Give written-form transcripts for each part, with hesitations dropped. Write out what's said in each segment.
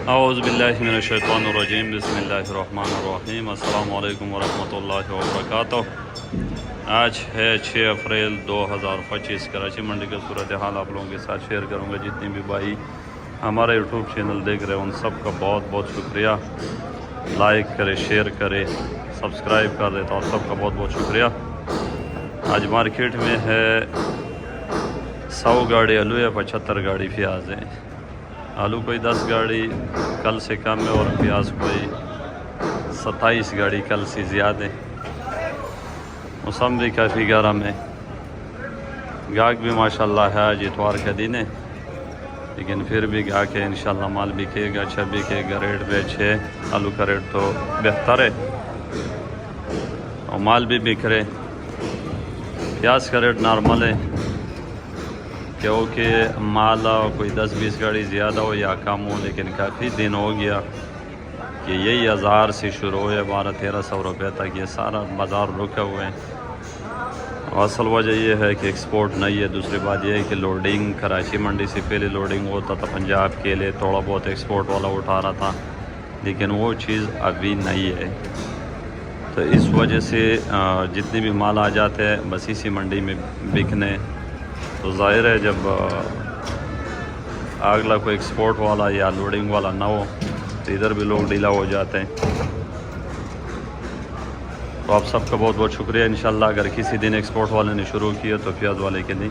اعوذ باللہ من الشیطان الرجیم بسم اللہ الرحمن الرحیم السلام علیکم ورحمۃ اللہ وبرکاتہ۔ آج ہے 6 اپریل 2025۔ کراچی منڈی کا صورتحال آپ لوگوں کے ساتھ شیئر کروں گا۔ جتنے بھی بھائی ہمارا یوٹیوب چینل دیکھ رہے ہیں ان سب کا بہت بہت شکریہ۔ لائک کرے، شیئر کرے، سبسکرائب کر دے تو آپ سب کا بہت بہت شکریہ۔ آج مارکیٹ میں ہے 100 گاڑی آلو ہے، 75 گاڑی پیاز ہے۔ آلو کوئی 10 گاڑی کل سے کم ہے اور پیاز کوئی 27 گاڑی کل سے زیادہ ہے۔ موسم بھی کافی گرم ہے، گاہک بھی ماشاءاللہ ہے۔ آج اتوار کا دن ہے لیکن پھر بھی گاہک ہے، انشاءاللہ مال بکے گا، اچھا بکے گا۔ ریٹ بھی اچھے، آلو کا ریٹ تو بہتر ہے اور مال بھی بک رہے۔ پیاز کا ریٹ نارمل ہے کیونکہ مال کوئی 10-20 گاڑی زیادہ ہو یا کم ہو، لیکن کافی دن ہو گیا کہ یہی 1000 سے شروع ہوئے 1200-1300 روپے تک یہ سارا بازار رکا ہوا ہے۔ اصل وجہ یہ ہے کہ ایکسپورٹ نہیں ہے۔ دوسری بات یہ ہے کہ لوڈنگ کراچی منڈی سے پہلے لوڈنگ ہوتا تھا پنجاب کے لیے، تھوڑا بہت ایکسپورٹ والا اٹھا رہا تھا، لیکن وہ چیز ابھی نہیں ہے۔ تو اس وجہ سے جتنے بھی مال آ جاتے ہیں بس اسی منڈی میں بکنے، تو ظاہر ہے جب اگلا کوئی ایکسپورٹ والا یا لوڈنگ والا نہ ہو تو ادھر بھی لوگ ڈھیلا ہو جاتے ہیں۔ تو آپ سب کا بہت بہت شکریہ۔ انشاءاللہ اگر کسی دن ایکسپورٹ والے نے شروع کیا تو پیاز والے کے دن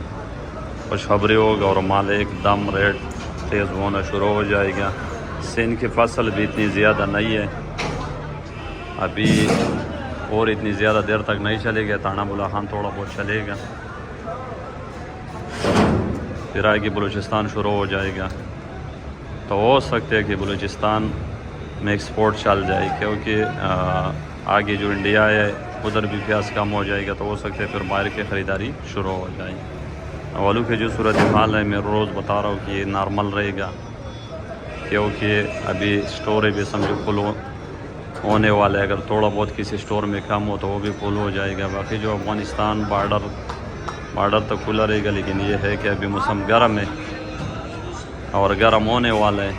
خوشخبری ہوگا اور مال ایک دم ریٹ تیز ہونا شروع ہو جائے گا۔ سین کی فصل بھی اتنی زیادہ نہیں ہے ابھی اور اتنی زیادہ دیر تک نہیں چلے گا۔ تانا بلا خان تھوڑا بہت چلے گا، پھر آگے بلوچستان شروع ہو جائے گا۔ تو ہو سکتا ہے کہ بلوچستان میں ایکسپورٹ چل جائے کیونکہ آگے جو انڈیا ہے ادھر بھی پیاز کم ہو جائے گا، تو ہو سکتا ہے پھر باہر کی خریداری شروع ہو جائے۔ آلو کے جو صورتحال ہے میں روز بتا رہا ہوں کہ یہ نارمل رہے گا کیونکہ ابھی اسٹور بھی سمجھو فل ہونے والا ہے۔ اگر تھوڑا بہت کسی اسٹور میں کم ہو تو وہ بھی فل ہو جائے گا۔ باقی جو افغانستان بارڈر تو کھلا رہے گا، لیکن یہ ہے کہ ابھی موسم گرم ہے اور گرم ہونے والا ہے،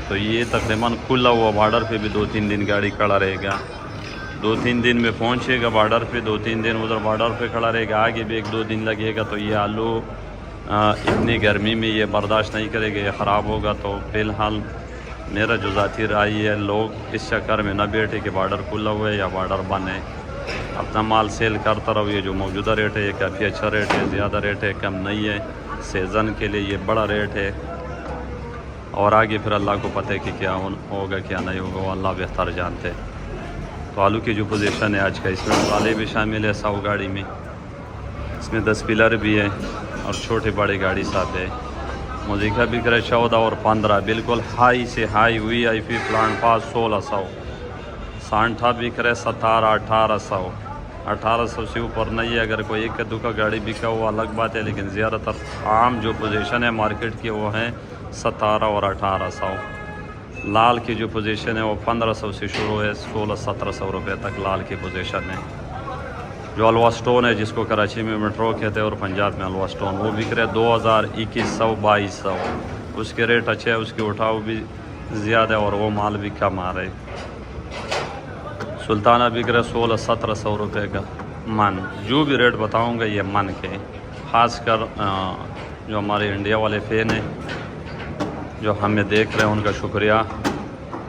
تو یہ تقریباً کھلا ہوا بارڈر پہ بھی 2-3 دن گاڑی کھڑا رہے گا۔ 2-3 دن میں پہنچے گا بارڈر پہ، 2-3 دن ادھر بارڈر پہ کھڑا رہے گا، آگے بھی 1-2 دن لگے گا۔ تو یہ آلو اتنی گرمی میں یہ برداشت نہیں کرے گا، یہ خراب ہوگا۔ تو فی الحال میرا جو ذاتی رائے ہے، لوگ اس چکر میں نہ بیٹھے کہ بارڈر کھلا ہوا ہے یا بارڈر بند ہے، اپنا مال سیل کرتا رہو۔ یہ جو موجودہ ریٹ ہے یہ کافی اچھا ریٹ ہے، زیادہ ریٹ ہے، کم نہیں ہے۔ سیزن کے لیے یہ بڑا ریٹ ہے اور آگے پھر اللہ کو پتہ ہے کہ کیا ہوگا کیا نہیں ہوگا، وہ اللہ بہتر جانتے۔ تو آلو کی جو پوزیشن ہے آج کا، اس میں والے بھی شامل ہے 100 گاڑی میں، اس میں 10 پلر بھی ہے اور چھوٹے بڑے گاڑی ساتھ ہے۔ موزیکا بک رہے 14 اور 15، بالکل ہائی سے ہائی ہوئی آئی پی پلانٹ پاس 1600، سانٹھا بک رہے 17 1800، 1800 سے اوپر نہیں ہے۔ اگر کوئی ایک دو کا گاڑی بکا ہوا الگ بات ہے، لیکن زیادہ تر عام جو پوزیشن ہے مارکیٹ کی وہ ہیں 17 اور 1800۔ لال کی جو پوزیشن ہے وہ 1500 سے شروع ہے، 1600-1700 روپے تک لال کی پوزیشن ہے۔ جو الوا سٹون ہے جس کو کراچی میں میٹرو کہتے ہیں اور پنجاب میں الوا سٹون، وہ بک رہے 2000 2100 2200، اس کے ریٹ اچھے ہے، اس کے اٹھاؤ بھی زیادہ ہے اور وہ مال بھی کم آ رہے۔ سلطانہ بک رہے 1600-1700 روپے کا من۔ جو بھی ریٹ بتاؤں گا یہ من کے، خاص کر جو ہمارے انڈیا والے فین ہیں جو ہمیں دیکھ رہے ہیں ان کا شکریہ۔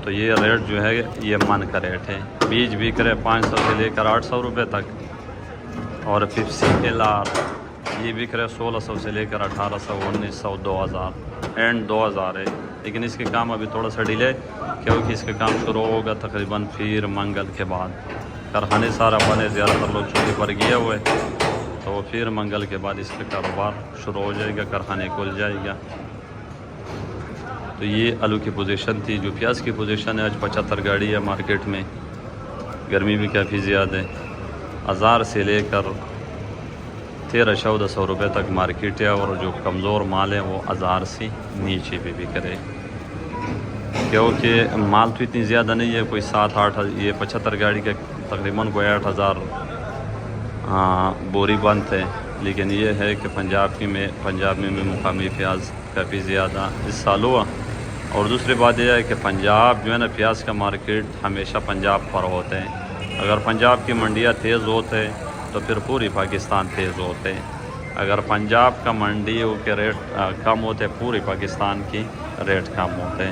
تو یہ ریٹ جو ہے یہ من کا ریٹ ہے۔ بیج بک رہے 500 سے لے کر 800 روپے تک، اور 50LR یہ بک رہے 1600 سے لے کر 1800 1900 2000 اینڈ 2000 ہے، لیکن اس کے کام ابھی تھوڑا سا ڈیلے کیونکہ اس کے کام شروع ہوگا تقریباً پھر منگل کے بعد۔ کارخانے سارا بنے، زیادہ تر لوگ چھٹی پر گئے ہوئے، تو پھر منگل کے بعد اس کا کاروبار شروع ہو جائے گا، کارخانے کھل جائے گا۔ تو یہ آلو کی پوزیشن تھی۔ جو پیاز کی پوزیشن ہے آج 75 گاڑی ہے مارکیٹ میں، گرمی بھی کافی زیادہ ہے۔ 1000 سے لے کر 1300-1400 روپے تک مارکیٹ ہے، اور جو کمزور مال ہے وہ 1000 سے نیچے بھی بک رہے، کیونکہ مال تو اتنی زیادہ نہیں ہے، کوئی 7-8، یہ 75 گاڑی کے تقریباً کوئی 8000 بوری بند ہے۔ لیکن یہ ہے کہ پنجاب میں بھی مقامی پیاز کافی زیادہ اس سال ہوا، اور دوسری بات یہ ہے کہ پنجاب جو ہے نا پیاز کا مارکیٹ ہمیشہ پنجاب پر ہوتے ہیں. اگر پنجاب کی منڈیاں تیز ہوتے تو پھر پوری پاکستان تیز ہوتے. اگر پنجاب کا منڈیوں کے ریٹ کم ہوتے پوری پاکستان کی ریٹ کم ہوتے.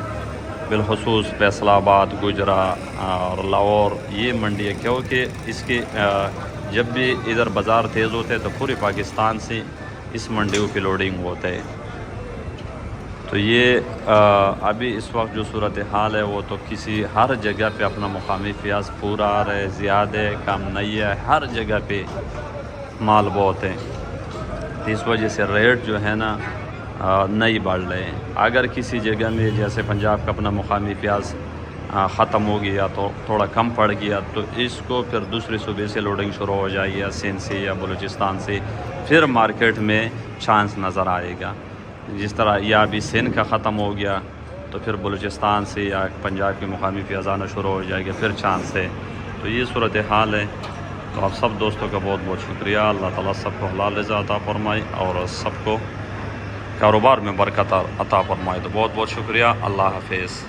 بالخصوص فیصل آباد, گجرا اور لاہور یہ منڈی ہے, کیونکہ اس کی جب بھی ادھر بازار تیز ہوتے تو پوری پاکستان سے اس منڈیوں کی لوڈنگ ہوتے. تو یہ ابھی اس وقت جو صورتحال ہے وہ تو کسی ہر جگہ پہ اپنا مقامی پیاز پورا آ رہا ہے, زیادہ کم نہیں ہے, ہر جگہ پہ مال بہت ہے. اس وجہ سے ریٹ جو ہے نا نہیں بڑھ رہے ہیں. اگر کسی جگہ میں جیسے پنجاب کا اپنا مقامی پیاز ختم ہو گیا تو تھوڑا کم پڑ گیا تو اس کو پھر دوسرے صوبے سے لوڈنگ شروع ہو جائے گی, یا سندھ سے یا بلوچستان سے, پھر مارکیٹ میں چانس نظر آئے گا. جس طرح یا ابھی سندھ کا ختم ہو گیا تو پھر بلوچستان سے یا پنجاب کی مقامی پیاز آنا شروع ہو جائے گا, پھر چانس ہے. تو یہ صورتحال ہے. تو آپ سب دوستوں کا بہت بہت شکریہ. اللہ تعالیٰ سب کو حلال رزق عطا فرمائے اور سب کو کاروبار میں برکت عطا فرمائے. تو بہت بہت شکریہ. اللہ حافظ.